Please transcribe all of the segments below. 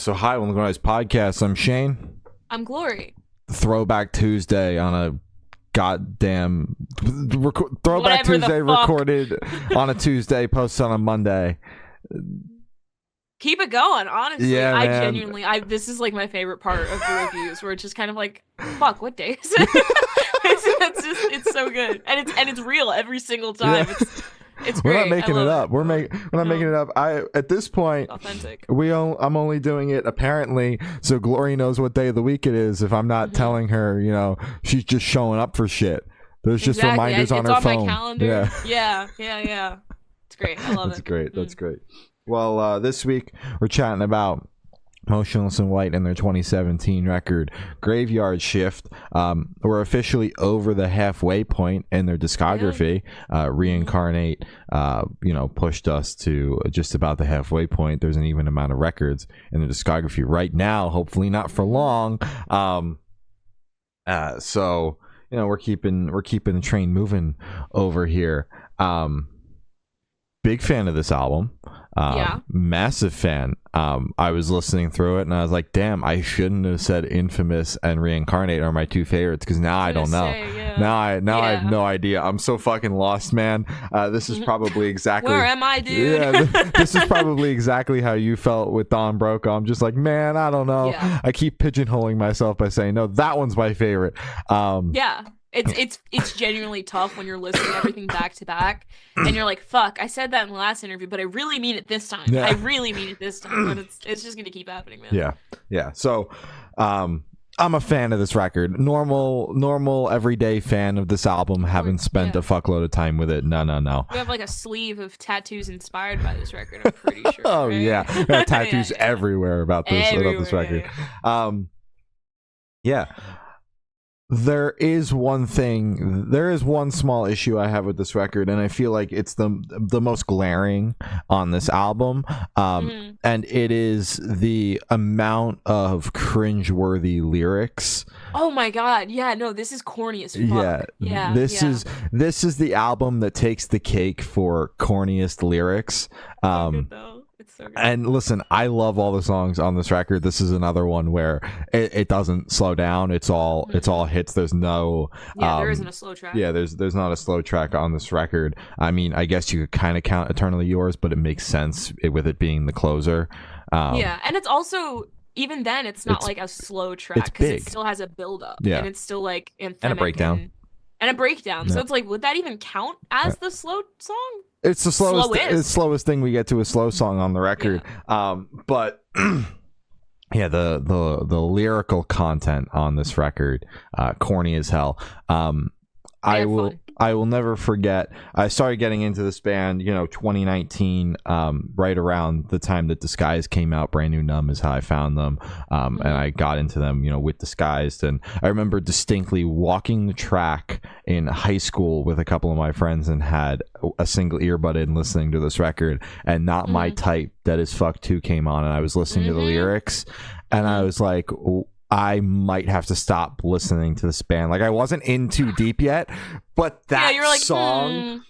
So hi, welcome to Guys Podcast. I'm Shane. I'm Glory. Throwback Tuesday on a goddamn Throwback Whatever Tuesday recorded on a Tuesday, posted on a Monday. Keep it going, honestly. Yeah, I man. genuinely, this is like my favorite part of the reviews, where it's just kind of like, fuck, what day is it? it's so good, and it's real every single time. Yeah. It's We're great. not making it up. We're not making it up. At this point, Authentic. I'm only doing it apparently so Glory knows what day of the week it is. If I'm not telling her, she's just showing up for shit. There's just reminders on her phone. It's on my calendar. Yeah. It's great. I love it. That's great. Well, this week we're chatting about Motionless and White and their 2017 record Graveyard Shift. We're officially over the halfway point in their discography. Reincarnate pushed us to just about the halfway point. There's an even amount of records in the discography right now, hopefully not for long. So we're keeping the train moving over here. Big fan of this album. Massive fan. I was listening through it and I was like, damn, I shouldn't have said Infamous and Reincarnate are my two favorites, because now I don't know. Now I have no idea. I'm so fucking lost, man. This is probably exactly where am I, dude? Yeah, this is probably exactly how you felt with Don Brokaw. I'm just like, man, I don't know. I keep pigeonholing myself by saying, no, that one's my favorite. It's genuinely tough when you're listening to everything back to back and you're like, fuck, I said that in the last interview, but I really mean it this time. I really mean it this time. But it's just gonna keep happening, man. Yeah. So I'm a fan of this record. Normal everyday fan of this album. Haven't spent a fuckload of time with it. No. You have like a sleeve of tattoos inspired by this record, I'm pretty sure. Oh, right? yeah. There are tattoos everywhere about this record. Yeah. There is one small issue I have with this record, and I feel like it's the most glaring on this album, and it is the amount of cringeworthy lyrics. Oh my god, yeah, no, this is corny as fuck. This is the album that takes the cake for corniest lyrics. It's so good. And listen, I love all the songs on this record. This is another one where it doesn't slow down. It's all hits. There's no there isn't a slow track. Yeah, there's not a slow track on this record. I mean, I guess you could kind of count Eternally Yours, but it makes sense with it being the closer. And it's also, even then, it's not like a slow track because it still has a build up. Yeah, and it's still like anthemic and a breakdown. So it's like, would that even count as the slow song? It's the slowest thing we get to a slow song on the record. But yeah, the lyrical content on this record, corny as hell. I will never forget. I started getting into this band, 2019, right around the time that Disguised came out. Brand New Numb is how I found them, and I got into them, with Disguised. And I remember distinctly walking the track in high school with a couple of my friends and had a single earbud in listening to this record, and Not My Type, Dead as Fuck 2 came on, and I was listening to the lyrics, and I was like, I might have to stop listening to this band. Like, I wasn't in too deep yet, but that song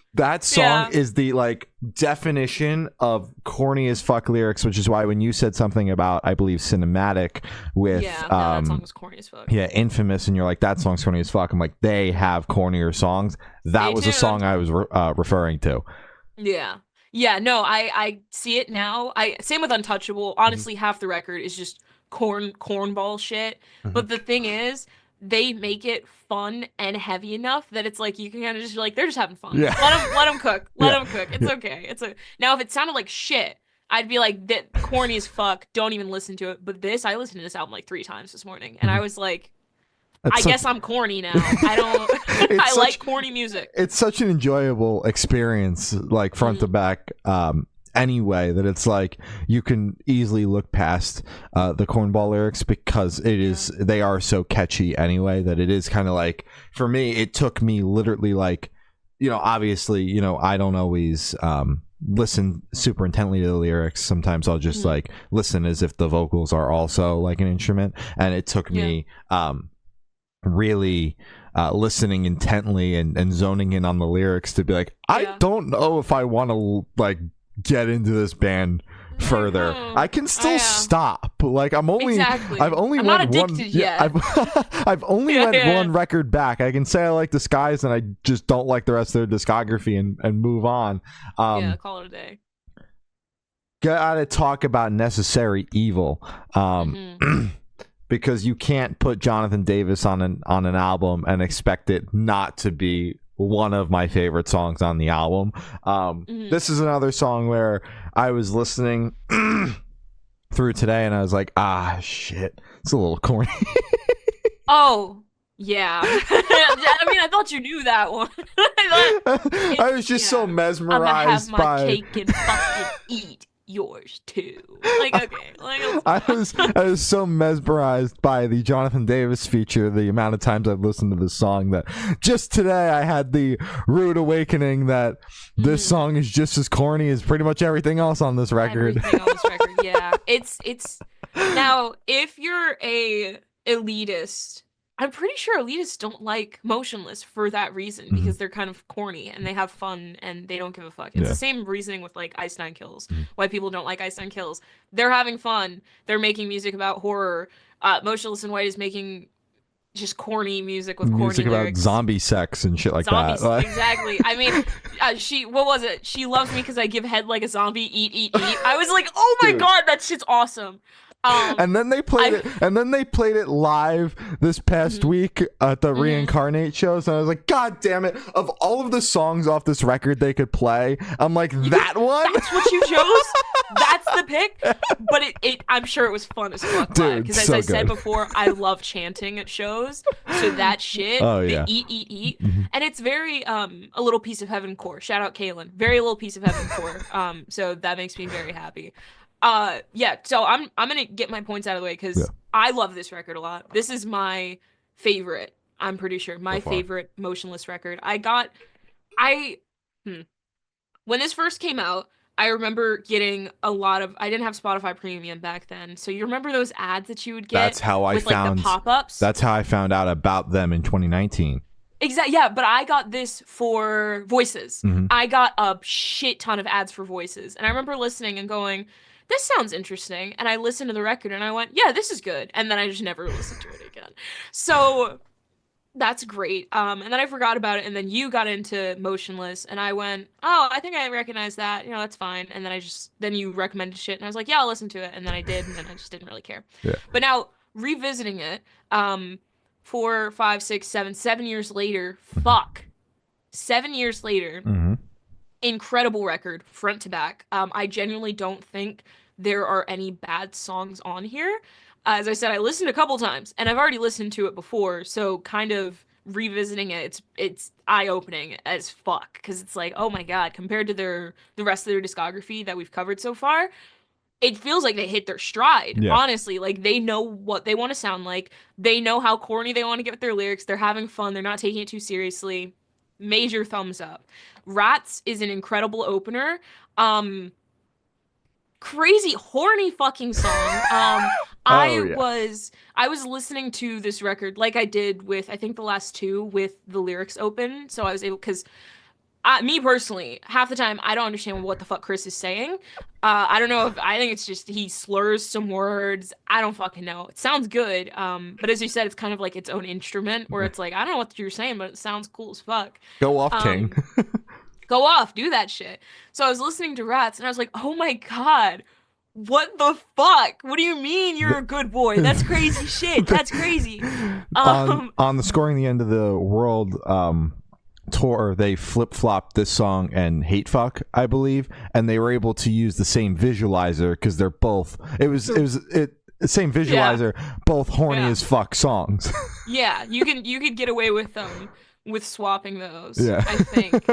is the definition of corny as fuck lyrics, which is why when you said something about, I believe, Cinematic with that song was corny as fuck. Yeah, Infamous, and you're like, that song's corny as fuck. I'm like, they have cornier songs. That was a song I was referring to. Yeah, no, I see it now. Same with Untouchable. Honestly, half the record is just cornball shit. But the thing is, they make it fun and heavy enough that it's like you can kind of just be like, they're just having fun. Let them cook. Let them cook. It's okay. Now if it sounded like shit, I'd be like, that corny as fuck. Don't even listen to it. But I listened to this album like 3 times this morning, and I was like, I guess I'm corny now. I don't. I like corny music. It's such an enjoyable experience, like front to back. Anyway, that it's like you can easily look past the cornball lyrics because they are so catchy anyway, that it is kind of like, for me, it took me literally obviously, I don't always listen super intently to the lyrics. Sometimes I'll just listen as if the vocals are also like an instrument, and it took me really listening intently and zoning in on the lyrics to be like, I don't know if I want to get into this band further. I can still stop. Like Exactly. I've only I'm went not addicted one. yet. I've only went one record back. I can say I like the Skies, and I just don't like the rest of their discography, and move on. Call it a day. Gotta talk about Necessary Evil. Because you can't put Jonathan Davis on an album and expect it not to be one of my favorite songs on the album. This is another song where I was listening through today and I was like, shit, it's a little corny. Oh, yeah. I mean, I thought you knew that one. I was just so mesmerized I'm gonna have my cake and fucking eat yours too. Like, okay, like I was so mesmerized by the Jonathan Davis feature, the amount of times I've listened to this song, that just today I had the rude awakening that this song is just as corny as pretty much everything else on this record. Everything on this record, yeah. It's now, if you're a elitist, I'm pretty sure elitists don't like Motionless for that reason, because they're kind of corny and they have fun and they don't give a fuck. It's the same reasoning with like Ice Nine Kills. Why people don't like Ice Nine Kills. They're having fun. They're making music about horror. Motionless in White is making just corny music with corny about lyrics. Zombie sex and shit like that. Exactly. I mean, what was it? She loves me because I give head like a zombie. Eat, eat, eat. I was like, oh my god, that shit's awesome. And then they played it. And then they played it live this past week at the Reincarnate shows. And I was like, God damn it! Of all of the songs off this record they could play, I'm like, that one. That's what you chose. That's the pick. But I'm sure it was fun as fuck. Because as I said before, I love chanting at shows. So that shit. Oh yeah. Eat, eat, eat. And it's very a little piece of heaven core. Shout out Kaylin. Very little piece of heaven core. So that makes me very happy. So I'm gonna get my points out of the way because I love this record a lot. This is my favorite, I'm pretty sure, my favorite Motionless record. When this first came out, I remember getting a lot of, I didn't have Spotify Premium back then, so you remember those ads that you would get? That's how I found like, the pop-ups? That's how I found out about them in 2019. Exactly. Yeah, but I got this for Voices. I got a shit ton of ads for Voices, and I remember listening and going, this sounds interesting. And I listened to the record and I went, yeah, this is good. And then I just never listened to it again. So that's great. And then I forgot about it. And then you got into Motionless and I went, oh, I think I recognize that. That's fine. And then then you recommended shit and I was like, yeah, I'll listen to it. And then I did. And then I just didn't really care. Yeah. But now revisiting it, 4, 5, 6, 7 years later, 7 years later, incredible record front to back. I genuinely don't think there are any bad songs on here. As I said, I listened a couple times and I've already listened to it before, so kind of revisiting it's eye-opening as fuck, because it's like, oh my god, compared to the rest of their discography that we've covered so far, it feels like they hit their stride. Honestly, like they know what they want to sound like, they know how corny they want to get with their lyrics, they're having fun, they're not taking it too seriously. Major thumbs up. Rats is an incredible opener. Crazy horny fucking song. I was listening to this record like I did with, I think, the last two with the lyrics open, so I was able, because me personally, half the time I don't understand what the fuck Chris is saying. I don't know, I think it's just he slurs some words. I don't fucking know. It sounds good. But as you said, it's kind of like its own instrument where it's like, I don't know what you're saying, but it sounds cool as fuck. Go off, King. Go off, do that shit. So I was listening to Rats and I was like, oh my god, what the fuck? What do you mean you're a good boy? That's crazy shit. That's crazy. On the Scoring the End of the World tour, they flip-flopped this song and Hate Fuck, I believe, and they were able to use the same visualizer because they're both same visualizer, both horny as fuck songs. Yeah, you could get away with swapping those. Yeah. I think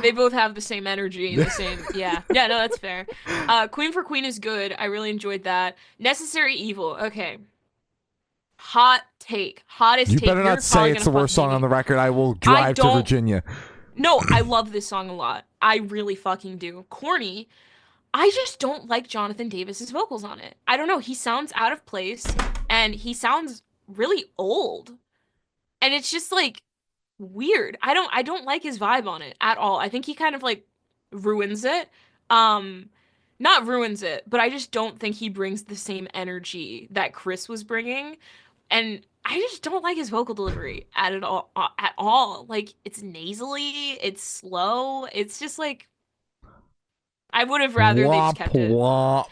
they both have the same energy and the same no, that's fair. Queen for Queen is good. I really enjoyed that. Necessary Evil, okay, hot take, hottest take. You better not say it's the worst song on the record. I will drive to Virginia. No, I love this song a lot. I really fucking do. Corny. I just don't like Jonathan Davis's vocals on it. I don't know, he sounds out of place and he sounds really old, and it's just like weird. I don't like his vibe on it at all. I think he kind of like ruins it. not ruins it, but I just don't think he brings the same energy that Chris was bringing, and I just don't like his vocal delivery at all. At all, like it's nasally, it's slow. It's just like I would have rather they just Womp kept it. womp.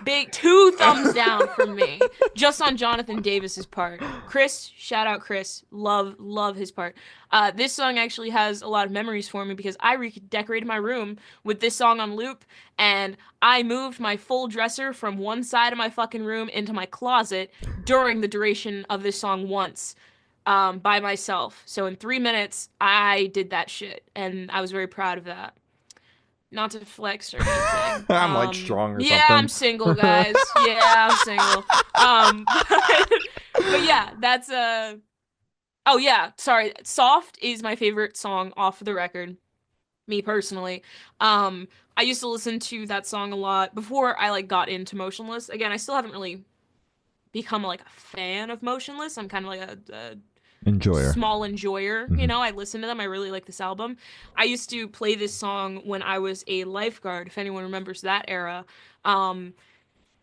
Big 2 thumbs down from me, just on Jonathan Davis's part. Chris, shout out Chris, love his part. This song actually has a lot of memories for me because I redecorated my room with this song on loop, and I moved my full dresser from one side of my fucking room into my closet during the duration of this song once, by myself. So in 3 minutes, I did that shit, and I was very proud of that. Not to flex or anything. I'm like strong or yeah, something. I'm single, guys. Yeah, I'm single. But yeah, that's oh yeah, sorry. Soft is my favorite song off of the record, me personally. I used to listen to that song a lot before I like got into Motionless. Again, I still haven't really become like a fan of Motionless. I'm kind of like a Enjoyer. small enjoyer. You know, I listen to them. I really like this album. I used to play this song when I was a lifeguard, if anyone remembers that era. Um,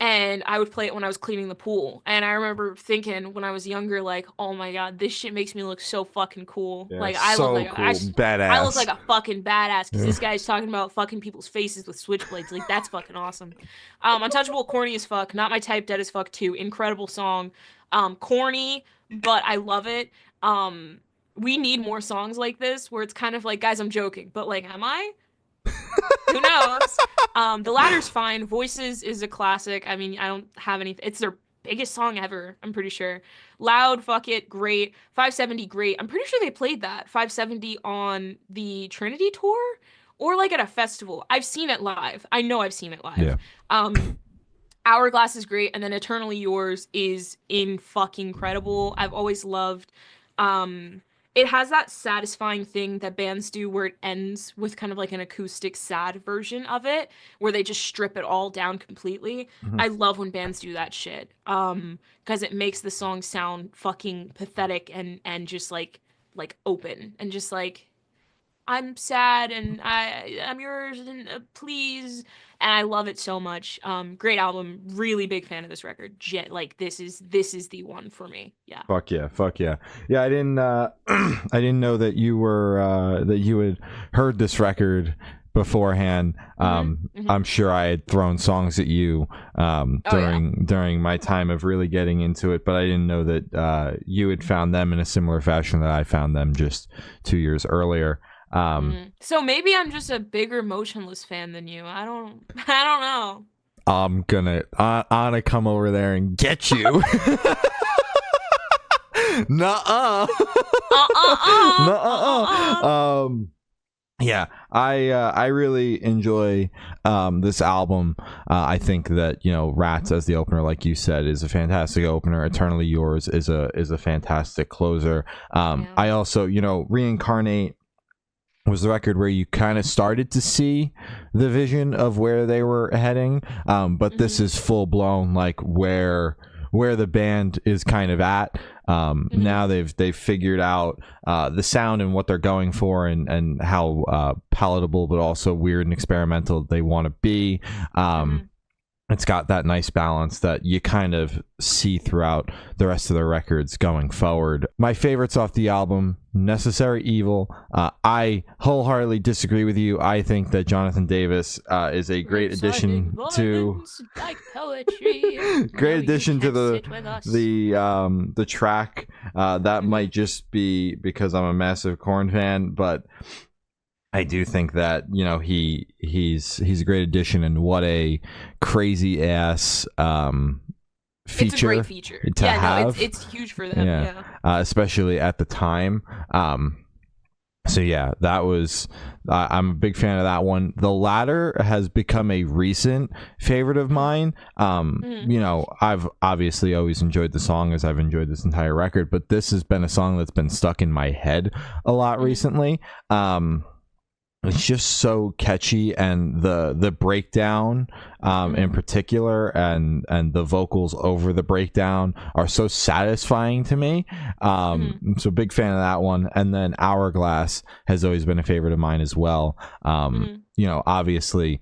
and I would play it when I was cleaning the pool. And I remember thinking when I was younger, like, oh my God, this shit makes me look so fucking cool. Yeah, like I so look like cool. I look Badass. like a fucking badass because this guy's talking about fucking people's faces with switchblades. Like that's fucking awesome. Untouchable, corny as fuck. Not my type, dead as fuck too. Incredible song. Corny, but I love it. We need more songs like this where it's kind of like, guys, I'm joking, but like, am I? Who knows? The Ladder's fine. Voices is a classic. I mean, I don't have any. It's their biggest song ever. I'm pretty sure. Loud, fuck it, great. 570, great. I'm pretty sure they played that 570 on the Trinity tour or like at a festival. I've seen it live. I know I've seen it live. Yeah. Hourglass is great, and then Eternally Yours is in fucking incredible. I've always loved. It has that satisfying thing that bands do where it ends with kind of like an acoustic sad version of it, where they just strip it all down completely. I love when bands do that shit. Because it makes the song sound fucking pathetic and just like open and just like I'm sad and I'm yours and please, and I love it so much. Great album, really big fan of this record. Like this is the one for me. Yeah. Fuck yeah. Yeah, I didn't I didn't know that you were that you had heard this record beforehand. I'm sure I had thrown songs at you during my time of really getting into it, but I didn't know that you had found them in a similar fashion that I found them just 2 years earlier. So maybe I'm just a bigger Motionless fan than you. I don't know. I'm gonna come over there and get you. Nuh-uh. Nuh-uh. Yeah, I really enjoy this album. I think that Rats as the opener, like you said, is a fantastic opener. Eternally Yours is a fantastic closer. I also Reincarnate was the record where you kind of started to see the vision of where they were heading, but this is full blown like where the band is kind of at. Now they've figured out the sound and what they're going for and how palatable but also weird and experimental they want to be. It's got that nice balance that you kind of see throughout the rest of the records going forward. My favorites off the album, Necessary Evil. I wholeheartedly disagree with you. I think that Jonathan Davis is a great addition to like poetry. great addition to the track. That might just be because I'm a massive Korn fan, but I do think that he's a great addition, and what a crazy ass feature. It's a great feature to have. it's huge for them. Yeah. Especially at the time. So yeah, that was. I'm a big fan of that one. The Ladder has become a recent favorite of mine. I've obviously always enjoyed the song as I've enjoyed this entire record, but this has been a song that's been stuck in my head a lot recently. it's just so catchy, and the breakdown in particular, and the vocals over the breakdown are so satisfying to me. So big fan of that one. And then Hourglass has always been a favorite of mine as well. You know, obviously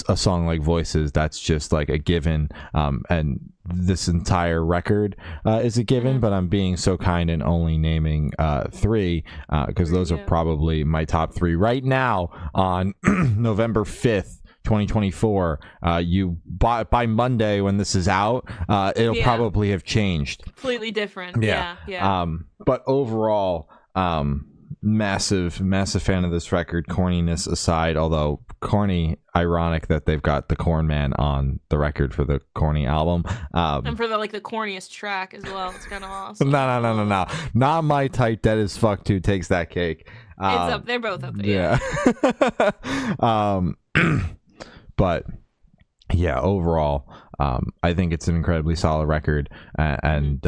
a song like Voices, that's just like a given, and this entire record is a given, but I'm being so kind and only naming three, because those are probably my top three right now on November 5th 2024. You by Monday when this is out, it'll probably have changed, completely different. Yeah. But overall, massive fan of this record, corniness aside. Although corny, ironic that they've got the Corn Man on the record for the corny album, and for the corniest track as well. It's kind of awesome. No, not my type. Dead as fuck 2 takes that cake. It's up, they're both up there. But yeah, overall, I think it's an incredibly solid record, and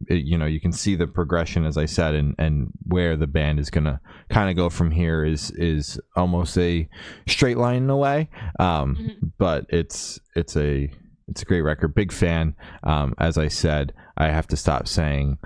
you know, you can see the progression, as I said, and where the band is gonna kind of go from here is almost a straight line in a way, but it's a great record. Big fan. As I said, I have to stop saying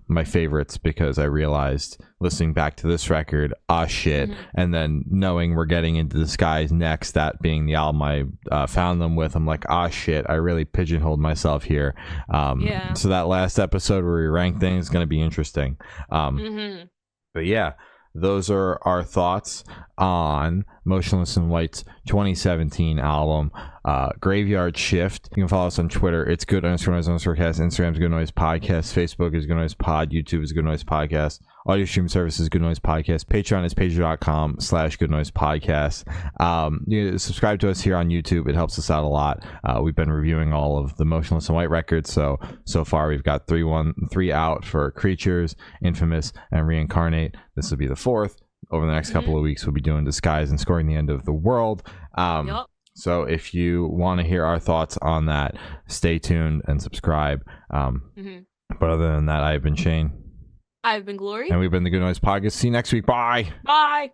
my favorites, because I realized listening back to this record, shit, and then knowing we're getting into the Skies next, that being the album I found them with, I'm like, shit, I really pigeonholed myself here. So that last episode where we rank things is going to be interesting. But yeah, those are our thoughts on Motionless in White's 2017 album, Graveyard Shift. You can follow us on Twitter. It's Good_Noise_Cast. Instagram's Good Noise Podcast. Facebook is Good Noise Pod. YouTube is Good Noise Podcast. Audio stream service is Good Noise Podcast. Patreon is patreon.com/Good Noise Podcast. You subscribe to us here on YouTube. It helps us out a lot. We've been reviewing all of the Motionless in White records. So far we've got three out for Creatures, Infamous, and Reincarnate. This will be the fourth. Over the next couple of weeks, we'll be doing Disguise and Scoring the End of the World. So if you want to hear our thoughts on that, stay tuned and subscribe. But other than that, I've been Shane. I've been Glory. And we've been the Good Noise Podcast. See you next week. Bye. Bye.